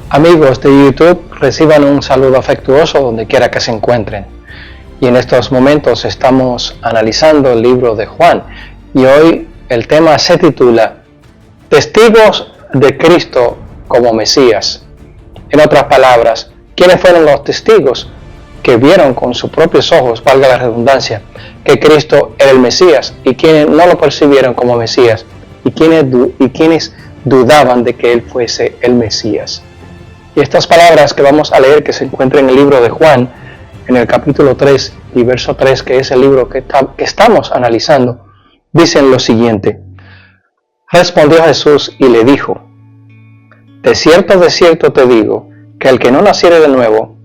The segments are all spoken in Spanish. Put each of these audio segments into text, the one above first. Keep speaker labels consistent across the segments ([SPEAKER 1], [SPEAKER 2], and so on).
[SPEAKER 1] Amigos de YouTube, reciban un saludo afectuoso donde quiera que se encuentren. Y en estos momentos estamos analizando el libro de Juan. Y hoy el tema se titula Testigos de Cristo como Mesías. En otras palabras, ¿quiénes fueron los testigos que vieron con sus propios ojos, valga la redundancia, que Cristo era el Mesías? Y quienes no lo percibieron como Mesías. Y quienes dudaban de que Él fuese el Mesías. Y estas palabras que vamos a leer, que se encuentran en el libro de Juan, en el capítulo 3 y verso 3, que es el libro que estamos analizando, dicen lo siguiente. Respondió Jesús y le dijo, de cierto te digo, que el que no naciere de nuevo,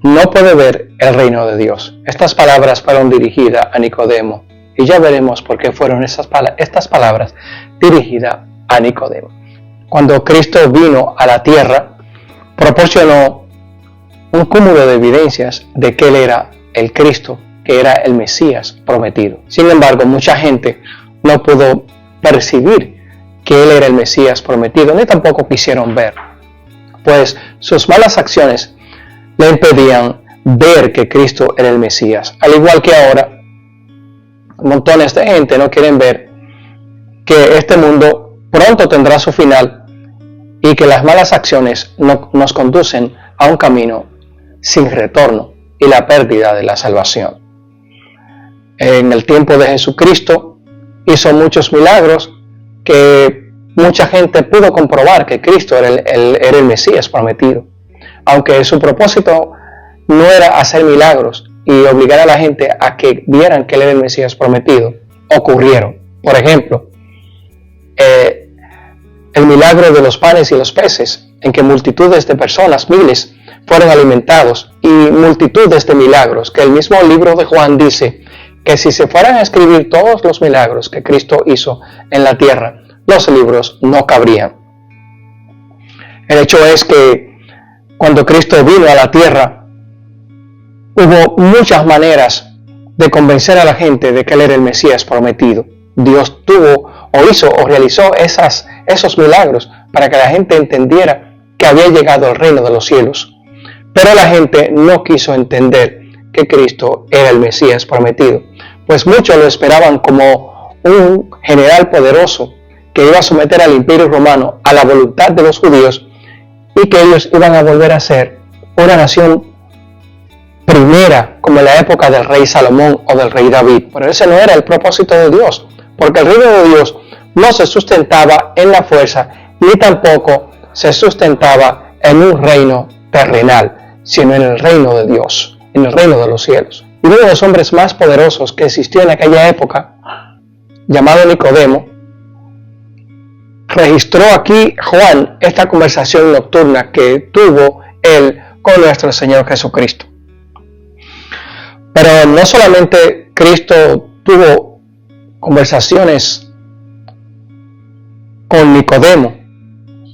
[SPEAKER 1] no puede ver el reino de Dios. Estas palabras fueron dirigidas a Nicodemo, y ya veremos por qué fueron estas palabras dirigidas a Nicodemo. Cuando Cristo vino a la tierra, proporcionó un cúmulo de evidencias de que Él era el Cristo, que era el Mesías prometido. Sin embargo, mucha gente no pudo percibir que Él era el Mesías prometido, ni tampoco quisieron ver, pues sus malas acciones le impedían ver que Cristo era el Mesías. Al igual que ahora, montones de gente no quieren ver que este mundo pronto tendrá su final y que las malas acciones nos conducen a un camino sin retorno y la pérdida de la salvación. En el tiempo de Jesucristo hizo muchos milagros que mucha gente pudo comprobar que Cristo era el Mesías prometido, aunque su propósito no era hacer milagros y obligar a la gente a que vieran que Él era el Mesías prometido. Ocurrieron. Por ejemplo, el milagro de los panes y los peces, en que multitudes de personas, miles, fueron alimentados, y multitudes de milagros, que el mismo libro de Juan dice que si se fueran a escribir todos los milagros que Cristo hizo en la tierra, los libros no cabrían. El hecho es que cuando Cristo vino a la tierra, hubo muchas maneras de convencer a la gente de que Él era el Mesías prometido. Dios tuvo o hizo o realizó esos milagros para que la gente entendiera que había llegado el reino de los cielos. Pero la gente no quiso entender que Cristo era el Mesías prometido, pues muchos lo esperaban como un general poderoso que iba a someter al imperio romano a la voluntad de los judíos y que ellos iban a volver a ser una nación primera como en la época del rey Salomón o del rey David. Pero ese no era el propósito de Dios, porque el reino de Dios no se sustentaba en la fuerza ni tampoco se sustentaba en un reino terrenal, sino en el reino de Dios, en el reino de los cielos. Y uno de los hombres más poderosos que existió en aquella época, llamado Nicodemo, registró aquí Juan esta conversación nocturna que tuvo él con nuestro Señor Jesucristo. Pero no solamente Cristo tuvo conversaciones con Nicodemo,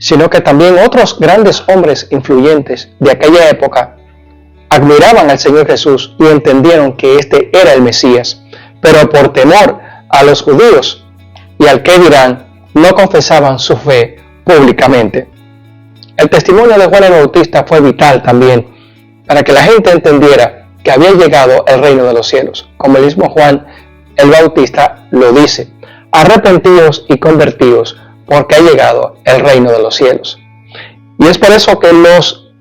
[SPEAKER 1] sino que también otros grandes hombres influyentes de aquella época admiraban al Señor Jesús y entendieron que este era el Mesías, pero por temor a los judíos y al que dirán, no confesaban su fe públicamente. El testimonio de Juan el Bautista fue vital también para que la gente entendiera que había llegado el reino de los cielos. Como el mismo Juan el Bautista lo dice, arrepentidos y convertidos, porque ha llegado el reino de los cielos. Y es por eso que los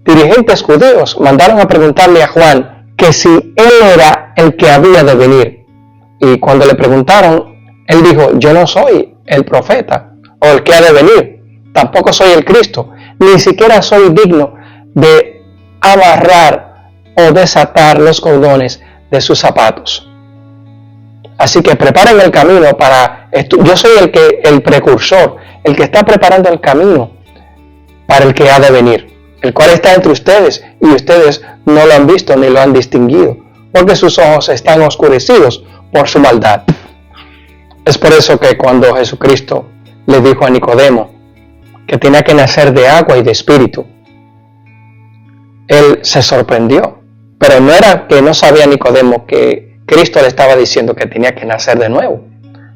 [SPEAKER 1] dirigentes judíos mandaron a preguntarle a Juan que si él era el que había de venir. Y cuando le preguntaron, él dijo, yo no soy el profeta o el que ha de venir, tampoco soy el Cristo, ni siquiera soy digno de amarrar o desatar los cordones de sus zapatos. Así que preparen el camino para esto. Yo soy el precursor, el que está preparando el camino para el que ha de venir, el cual está entre ustedes y ustedes no lo han visto ni lo han distinguido, porque sus ojos están oscurecidos por su maldad. Es por eso que cuando Jesucristo le dijo a Nicodemo que tenía que nacer de agua y de espíritu, él se sorprendió, pero no era que no sabía Nicodemo que Cristo le estaba diciendo que tenía que nacer de nuevo,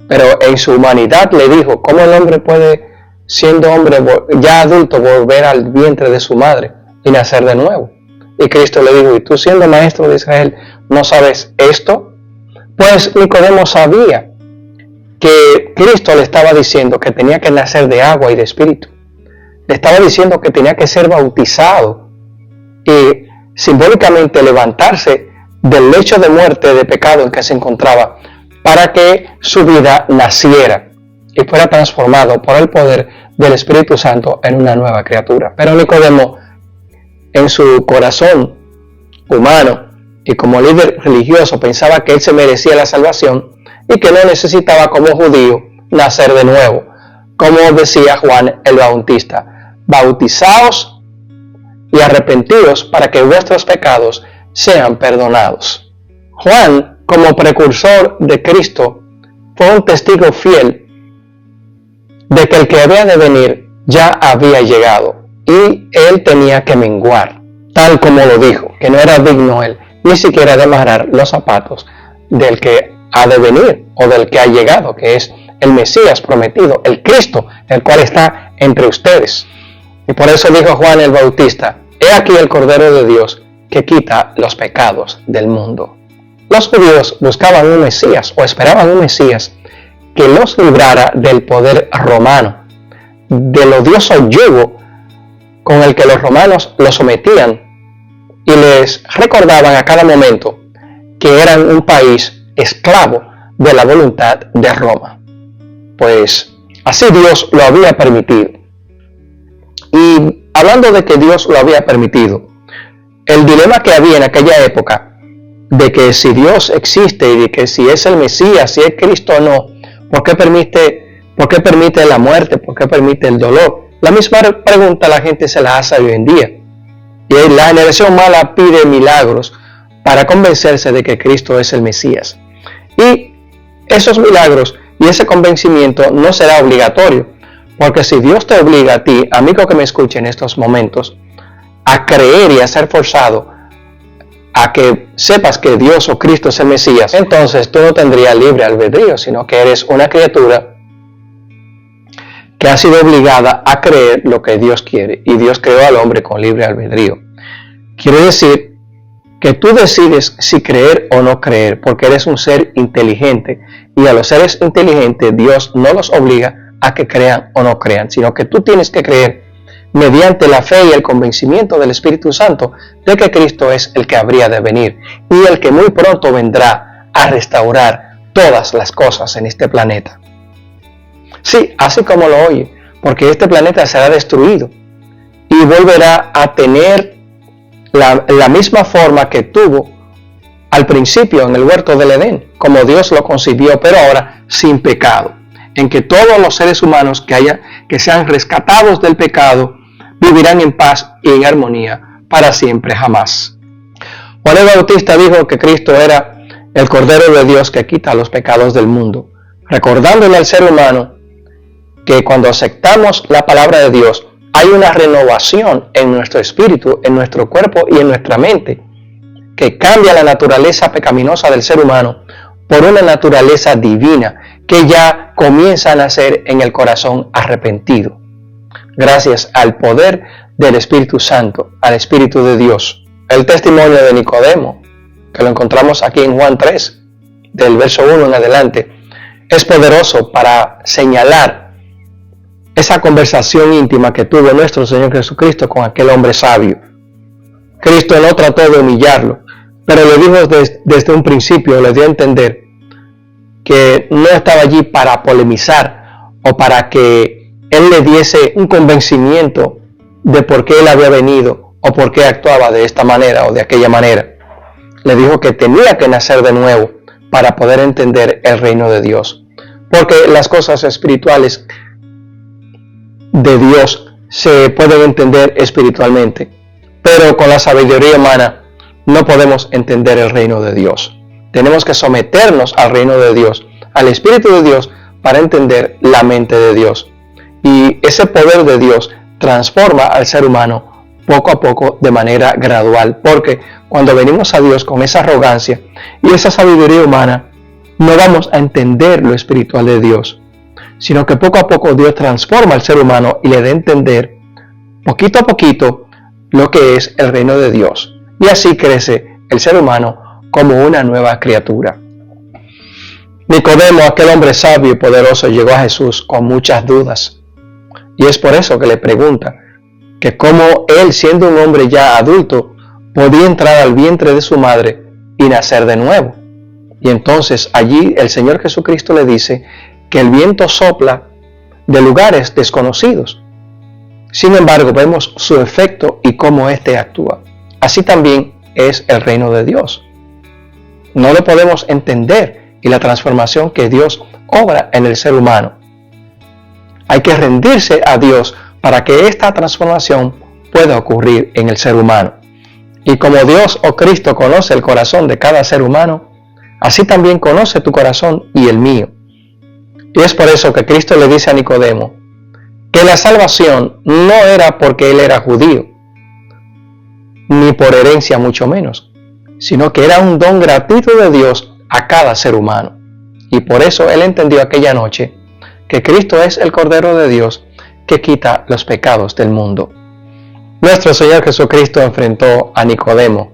[SPEAKER 1] pero en su humanidad le dijo, ¿cómo el hombre puede siendo hombre ya adulto, volver al vientre de su madre y nacer de nuevo. Y Cristo le dijo, ¿y tú siendo maestro de Israel no sabes esto? Pues Nicodemo sabía que Cristo le estaba diciendo que tenía que nacer de agua y de espíritu. Le estaba diciendo que tenía que ser bautizado y simbólicamente levantarse del lecho de muerte, de pecado en que se encontraba, para que su vida naciera y fuera transformado por el poder del Espíritu Santo en una nueva criatura. Pero Nicodemo, en su corazón humano y como líder religioso, pensaba que él se merecía la salvación y que no necesitaba como judío nacer de nuevo. Como decía Juan el Bautista, bautizaos y arrepentidos para que vuestros pecados sean perdonados. Juan, como precursor de Cristo, fue un testigo fiel de que el que había de venir ya había llegado y él tenía que menguar, tal como lo dijo, que no era digno él ni siquiera de amarrar los zapatos del que ha de venir o del que ha llegado, que es el Mesías prometido, el Cristo, el cual está entre ustedes. Y por eso dijo Juan el Bautista, he aquí el Cordero de Dios que quita los pecados del mundo. Los judíos buscaban un Mesías o esperaban un Mesías que los librara del poder romano, del odioso yugo con el que los romanos los sometían y les recordaban a cada momento que eran un país esclavo de la voluntad de Roma. Pues así Dios lo había permitido. Y hablando de que Dios lo había permitido, el dilema que había en aquella época de que si Dios existe y de que si es el Mesías, si es Cristo o no, ¿por qué permite la muerte? ¿Por qué permite el dolor? La misma pregunta la gente se la hace hoy en día. Y la generación mala pide milagros para convencerse de que Cristo es el Mesías. Y esos milagros y ese convencimiento no será obligatorio, porque si Dios te obliga a ti, amigo que me escuche en estos momentos, a creer y a ser forzado a que sepas que Dios o Cristo es el Mesías, entonces tú no tendrías libre albedrío, sino que eres una criatura que ha sido obligada a creer lo que Dios quiere, y Dios creó al hombre con libre albedrío. Quiere decir que tú decides si creer o no creer, porque eres un ser inteligente, y a los seres inteligentes Dios no los obliga a que crean o no crean, sino que tú tienes que creer mediante la fe y el convencimiento del Espíritu Santo de que Cristo es el que habría de venir y el que muy pronto vendrá a restaurar todas las cosas en este planeta. Sí, así como lo oye, porque este planeta será destruido y volverá a tener la misma forma que tuvo al principio en el huerto del Edén, como Dios lo concibió, pero ahora sin pecado, en que todos los seres humanos que sean rescatados del pecado vivirán en paz y en armonía para siempre jamás. Juan el Bautista dijo que Cristo era el Cordero de Dios que quita los pecados del mundo, recordándole al ser humano que cuando aceptamos la palabra de Dios hay una renovación en nuestro espíritu, en nuestro cuerpo y en nuestra mente, que cambia la naturaleza pecaminosa del ser humano por una naturaleza divina que ya comienza a nacer en el corazón arrepentido, gracias al poder del Espíritu Santo, al Espíritu de Dios. El testimonio de Nicodemo, que lo encontramos aquí en Juan 3, del verso 1 en adelante, es poderoso para señalar esa conversación íntima que tuvo nuestro Señor Jesucristo con aquel hombre sabio. Cristo no trató de humillarlo, pero le dijo desde un principio, le dio a entender que no estaba allí para polemizar o para que él le diese un convencimiento de por qué él había venido o por qué actuaba de esta manera o de aquella manera. Le dijo que tenía que nacer de nuevo para poder entender el reino de Dios, porque las cosas espirituales de Dios se pueden entender espiritualmente, pero con la sabiduría humana no podemos entender el reino de Dios. Tenemos que someternos al reino de Dios, al Espíritu de Dios, para entender la mente de Dios. Y ese poder de Dios transforma al ser humano poco a poco de manera gradual, porque cuando venimos a Dios con esa arrogancia y esa sabiduría humana, no vamos a entender lo espiritual de Dios. sino que poco a poco Dios transforma al ser humano y le da a entender, poquito a poquito, lo que es el reino de Dios. Y así crece el ser humano como una nueva criatura. Nicodemo, aquel hombre sabio y poderoso, llegó a Jesús con muchas dudas. Y es por eso que le pregunta que cómo él, siendo un hombre ya adulto, podía entrar al vientre de su madre y nacer de nuevo. Y entonces allí el Señor Jesucristo le dice que el viento sopla de lugares desconocidos. Sin embargo, vemos su efecto y cómo éste actúa. Así también es el reino de Dios. No lo podemos entender y la transformación que Dios obra en el ser humano. Hay que rendirse a Dios para que esta transformación pueda ocurrir en el ser humano. Y como Dios o Cristo conoce el corazón de cada ser humano, así también conoce tu corazón y el mío. Y es por eso que Cristo le dice a Nicodemo que la salvación no era porque él era judío, ni por herencia mucho menos, sino que era un don gratuito de Dios a cada ser humano. Y por eso él entendió aquella noche que Cristo es el Cordero de Dios que quita los pecados del mundo. Nuestro Señor Jesucristo enfrentó a Nicodemo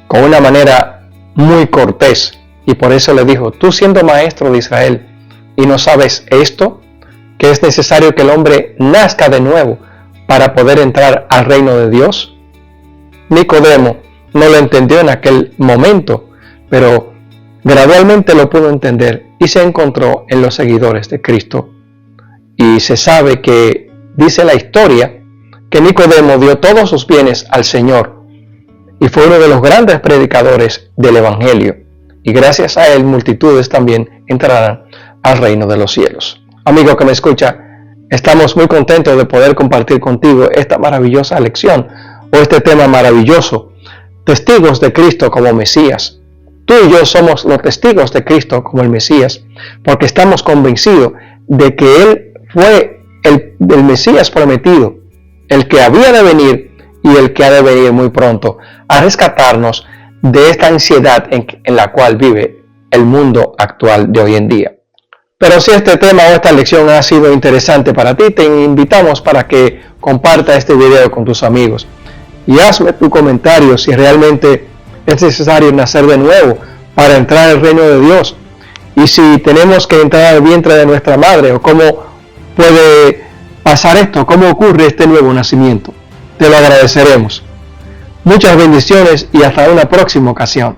[SPEAKER 1] con una manera muy cortés y por eso le dijo: tú siendo maestro de Israel y no sabes esto, que es necesario que el hombre nazca de nuevo para poder entrar al reino de Dios. Nicodemo no lo entendió en aquel momento, pero gradualmente lo pudo entender y se encontró en los seguidores de Cristo. Y se sabe que, dice la historia, que Nicodemo dio todos sus bienes al Señor y fue uno de los grandes predicadores del Evangelio. Y gracias a él multitudes también entrarán al reino de los cielos. Amigo que me escucha, estamos muy contentos de poder compartir contigo esta maravillosa lección o este tema maravilloso, testigos de Cristo como Mesías. Tú y yo somos los testigos de Cristo como el Mesías, porque estamos convencidos de que Él fue el Mesías prometido, el que había de venir y el que ha de venir muy pronto a rescatarnos de esta ansiedad en la cual vive el mundo actual de hoy en día. Pero si este tema o esta lección ha sido interesante para ti, te invitamos para que compartas este video con tus amigos y hazme tu comentario si realmente es necesario nacer de nuevo para entrar al reino de Dios, y si tenemos que entrar al vientre de nuestra madre, o cómo puede pasar esto, cómo ocurre este nuevo nacimiento. Te lo agradeceremos. Muchas bendiciones y hasta una próxima ocasión.